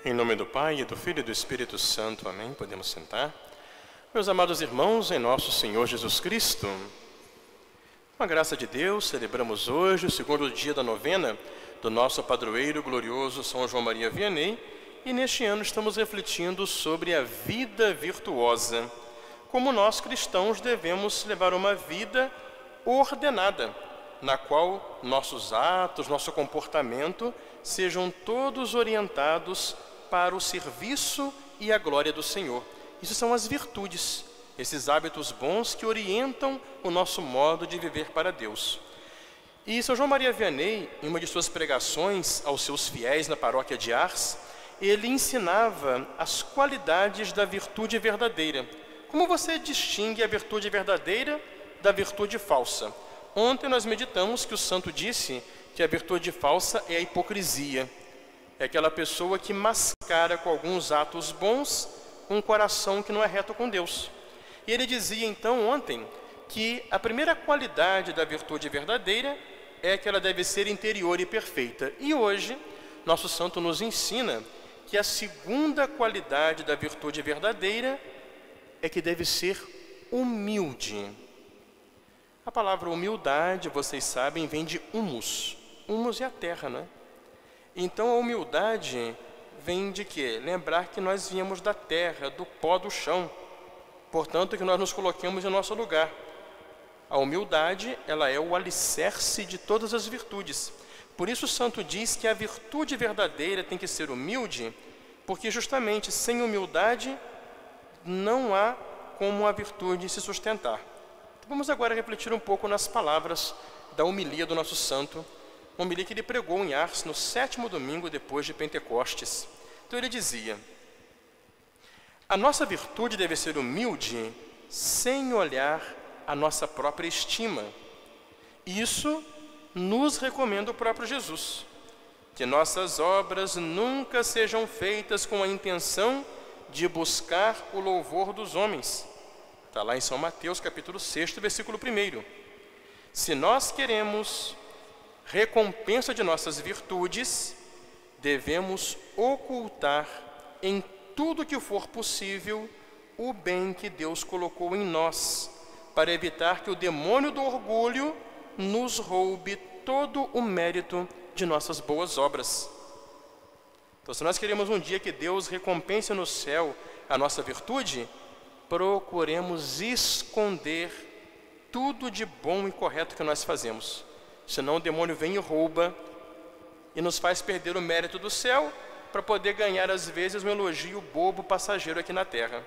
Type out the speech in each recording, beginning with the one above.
Em nome do Pai, e do Filho e do Espírito Santo. Amém. Podemos sentar. Meus amados irmãos, em nosso Senhor Jesus Cristo, com a graça de Deus, celebramos hoje o segundo dia da novena do nosso padroeiro glorioso São João Maria Vianney, e neste ano estamos refletindo sobre a vida virtuosa. Como nós cristãos devemos levar uma vida ordenada, na qual nossos atos, nosso comportamento sejam todos orientados para o serviço e a glória do Senhor. Isso são as virtudes, esses hábitos bons que orientam o nosso modo de viver para Deus. E São João Maria Vianney, em uma de suas pregações aos seus fiéis na paróquia de Ars, ele ensinava as qualidades da virtude verdadeira. Como você distingue a virtude verdadeira da virtude falsa? Ontem nós meditamos que o santo disse que a virtude falsa é a hipocrisia. É aquela pessoa que mascara com alguns atos bons um coração que não é reto com Deus. E ele dizia então ontem que a primeira qualidade da virtude verdadeira é que ela deve ser interior e perfeita. E hoje, nosso santo nos ensina que a segunda qualidade da virtude verdadeira é que deve ser humilde. A palavra humildade, vocês sabem, vem de humus. Humus é a terra, não é? Então a humildade vem de quê? Lembrar que nós viemos da terra, do pó do chão. Portanto, que nós nos coloquemos em nosso lugar. A humildade, ela é o alicerce de todas as virtudes. Por isso o santo diz que a virtude verdadeira tem que ser humilde, porque justamente sem humildade não há como a virtude se sustentar. Vamos agora refletir um pouco nas palavras da homilia do nosso santo, uma homilia que ele pregou em Ars no 7º domingo depois de Pentecostes. Então ele dizia: a nossa virtude deve ser humilde sem olhar a nossa própria estima. Isso nos recomenda o próprio Jesus, que nossas obras nunca sejam feitas com a intenção de buscar o louvor dos homens. Está lá em São Mateus, capítulo 6, versículo 1. Se nós queremos recompensa de nossas virtudes, devemos ocultar em tudo que for possível o bem que Deus colocou em nós, para evitar que o demônio do orgulho nos roube todo o mérito de nossas boas obras. Então, se nós queremos um dia que Deus recompense no céu a nossa virtude, procuremos esconder tudo de bom e correto que nós fazemos. Senão o demônio vem e rouba e nos faz perder o mérito do céu para poder ganhar, às vezes, um elogio bobo passageiro aqui na terra.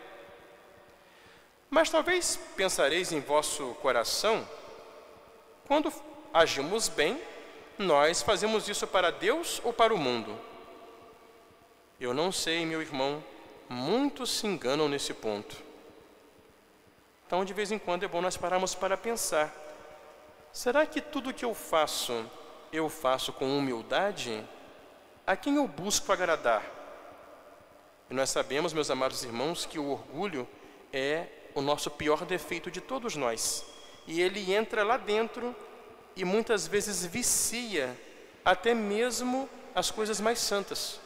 Mas talvez pensareis em vosso coração, quando agimos bem, nós fazemos isso para Deus ou para o mundo? Eu não sei, meu irmão, muitos se enganam nesse ponto. Então, de vez em quando é bom nós pararmos para pensar: será que tudo que eu faço com humildade? A quem eu busco agradar? E nós sabemos, meus amados irmãos, que o orgulho é o nosso pior defeito de todos nós. E ele entra lá dentro e muitas vezes vicia até mesmo as coisas mais santas.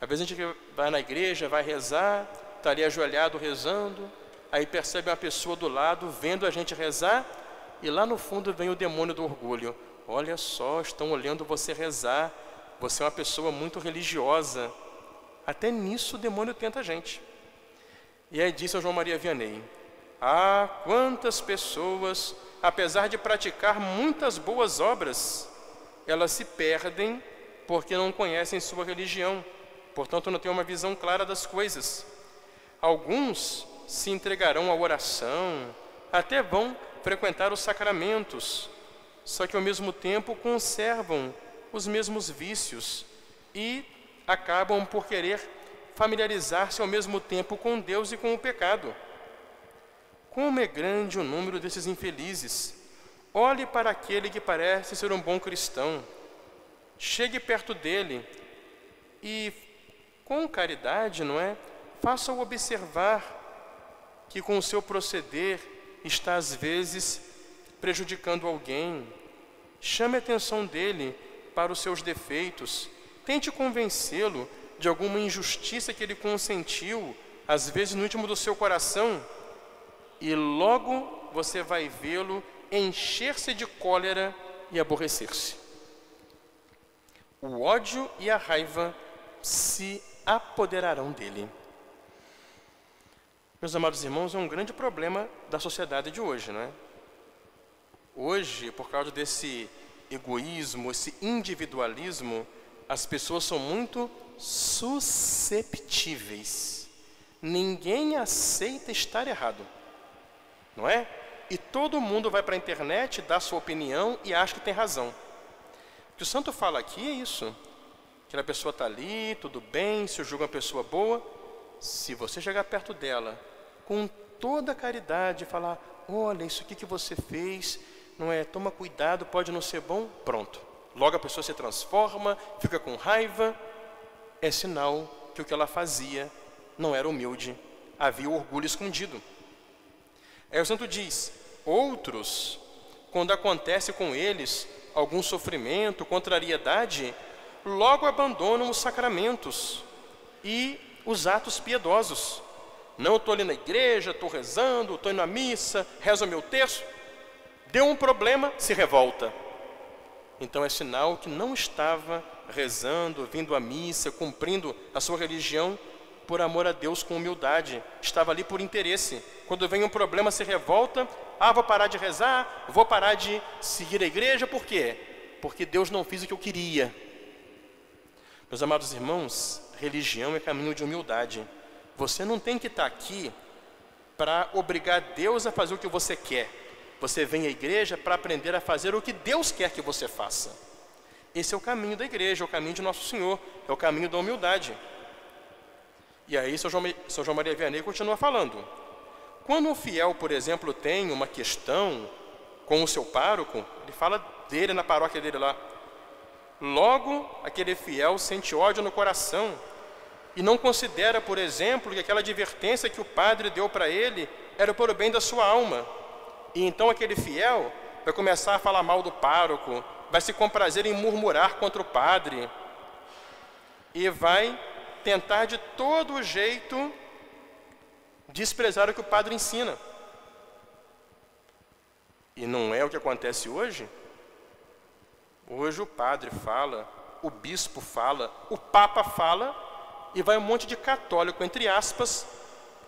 Às vezes a gente vai na igreja, vai rezar, está ali ajoelhado rezando, aí percebe uma pessoa do lado vendo a gente rezar, e lá no fundo vem o demônio do orgulho. Olha só, estão olhando você rezar, você é uma pessoa muito religiosa. Até nisso o demônio tenta a gente. E aí disse São João Maria Vianney: ah, quantas pessoas, apesar de praticar muitas boas obras, elas se perdem porque não conhecem sua religião, portanto não têm uma visão clara das coisas. Alguns se entregarão à oração, até vão frequentar os sacramentos, só que ao mesmo tempo conservam os mesmos vícios e acabam por querer familiarizar-se ao mesmo tempo com Deus e com o pecado. Como é grande o número desses infelizes! Olhe para aquele que parece ser um bom cristão, chegue perto dele e, com caridade, não é? Faça-o observar que com o seu proceder está às vezes prejudicando alguém. Chame a atenção dele para os seus defeitos, tente convencê-lo de alguma injustiça que ele consentiu, às vezes no íntimo do seu coração, e logo você vai vê-lo encher-se de cólera e aborrecer-se. O ódio e a raiva se apoderarão dele. Meus amados irmãos, é um grande problema da sociedade de hoje, não é? Hoje, por causa desse egoísmo, esse individualismo, as pessoas são muito susceptíveis. Ninguém aceita estar errado, não é? E todo mundo vai para a internet, dá sua opinião e acha que tem razão. O que o santo fala aqui é isso. Que a pessoa está ali, tudo bem, se julga uma pessoa boa. Se você chegar perto dela, com toda a caridade, falar, olha, isso aqui que você fez, não é, toma cuidado, pode não ser bom, pronto. Logo a pessoa se transforma, fica com raiva. É sinal que o que ela fazia não era humilde, havia orgulho escondido. Aí o santo diz, outros, quando acontece com eles algum sofrimento, contrariedade, logo abandonam os sacramentos e os atos piedosos. Não, eu estou ali na igreja, estou rezando, estou indo à missa, rezo o meu terço. Deu um problema, se revolta. Então é sinal que não estava rezando, vindo à missa, cumprindo a sua religião por amor a Deus com humildade. Estava ali por interesse. Quando vem um problema, se revolta. Vou parar de rezar, vou parar de seguir a igreja. Por quê? Porque Deus não fez o que eu queria. Meus amados irmãos, religião é caminho de humildade. Você não tem que estar aqui para obrigar Deus a fazer o que você quer. Você vem à igreja para aprender a fazer o que Deus quer que você faça. Esse é o caminho da igreja, é o caminho de Nosso Senhor, é o caminho da humildade. E aí São João Maria Vianney continua falando. Quando um fiel, por exemplo, tem uma questão com o seu pároco, ele fala dele na paróquia dele lá. Logo, aquele fiel sente ódio no coração e não considera, por exemplo, que aquela advertência que o padre deu para ele era para o bem da sua alma. E então aquele fiel vai começar a falar mal do pároco, vai se comprazer em murmurar contra o padre e vai tentar de todo jeito desprezar o que o padre ensina. E não é o que acontece hoje? Hoje o padre fala, o bispo fala, o papa fala, e vai um monte de católico, entre aspas,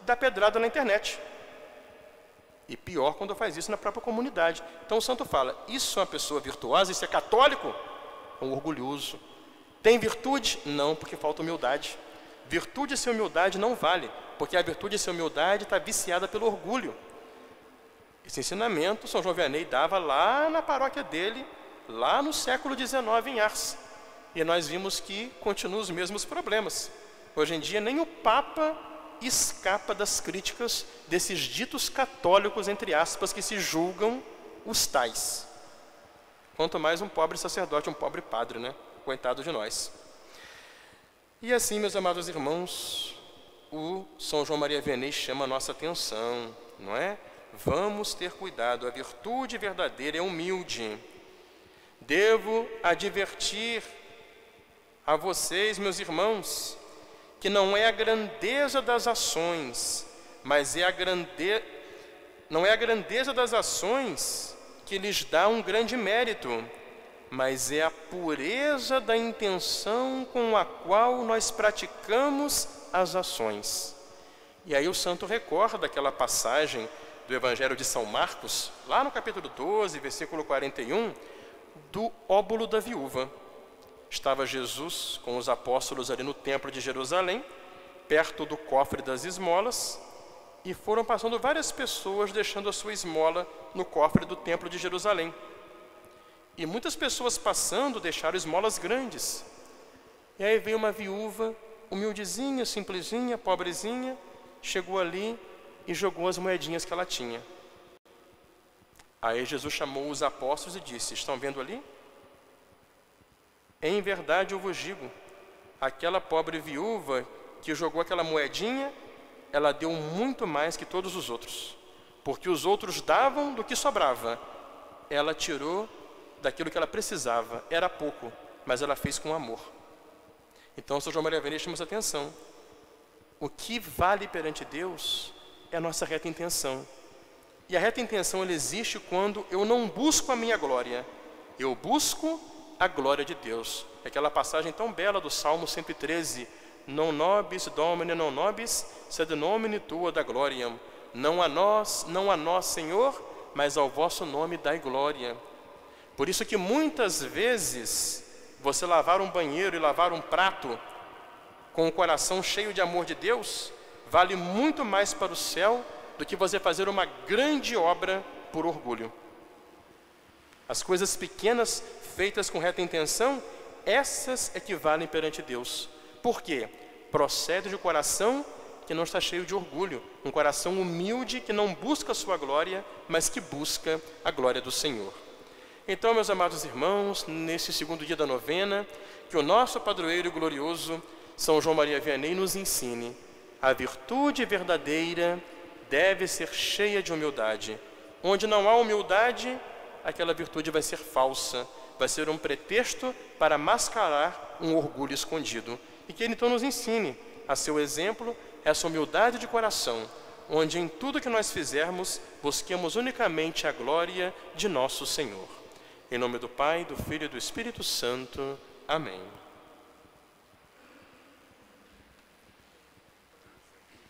dar pedrada na internet. E pior quando faz isso na própria comunidade. Então o santo fala, isso é uma pessoa virtuosa, isso é católico? É um orgulhoso. Tem virtude? Não, porque falta humildade. Virtude sem humildade não vale, porque a virtude sem humildade está viciada pelo orgulho. Esse ensinamento São João Vianney dava lá na paróquia dele, lá no século XIX em Ars. E nós vimos que continuam os mesmos problemas. Hoje em dia nem o Papa escapa das críticas desses ditos católicos, entre aspas, que se julgam os tais. Quanto mais um pobre sacerdote, um pobre padre, né? Coitado de nós. E assim, meus amados irmãos, o São João Maria Vianney chama a nossa atenção, não é? Vamos ter cuidado, a virtude verdadeira é humilde. Devo advertir a vocês, meus irmãos, que não é a grandeza das ações, mas não é a grandeza das ações que lhes dá um grande mérito, mas é a pureza da intenção com a qual nós praticamos as ações. E aí o santo recorda aquela passagem do Evangelho de São Marcos, lá no capítulo 12, versículo 41, do óbolo da viúva. Estava Jesus com os apóstolos ali no templo de Jerusalém, perto do cofre das esmolas, e foram passando várias pessoas deixando a sua esmola no cofre do templo de Jerusalém. E muitas pessoas passando deixaram esmolas grandes. E aí veio uma viúva, humildezinha, simplesinha, pobrezinha, chegou ali e jogou as moedinhas que ela tinha. Aí Jesus chamou os apóstolos e disse, estão vendo ali? Em verdade eu vos digo, aquela pobre viúva que jogou aquela moedinha, ela deu muito mais que todos os outros. Porque os outros davam do que sobrava. Ela tirou daquilo que ela precisava. Era pouco, mas ela fez com amor. Então, São João Maria Vianney chama essa atenção. O que vale perante Deus é a nossa reta intenção. E a reta intenção ela existe quando eu não busco a minha glória, eu busco a glória de Deus. É aquela passagem tão bela do Salmo 113, non nobis Domine, non nobis, sed nomine tua da gloriam. Não a nós, Senhor, mas ao vosso nome dai glória. Por isso que muitas vezes você lavar um banheiro e lavar um prato com o coração cheio de amor de Deus vale muito mais para o céu do que você fazer uma grande obra por orgulho. As coisas pequenas feitas com reta intenção, essas é que valem perante Deus. Por quê? Procede de um coração que não está cheio de orgulho, um coração humilde que não busca a sua glória, mas que busca a glória do Senhor. Então, meus amados irmãos, nesse segundo dia da novena, que o nosso padroeiro glorioso, São João Maria Vianney, nos ensine: a virtude verdadeira deve ser cheia de humildade. Onde não há humildade, aquela virtude vai ser falsa, vai ser um pretexto para mascarar um orgulho escondido. E que ele então nos ensine, a seu exemplo, essa humildade de coração, onde em tudo que nós fizermos, busquemos unicamente a glória de nosso Senhor. Em nome do Pai, do Filho e do Espírito Santo. Amém.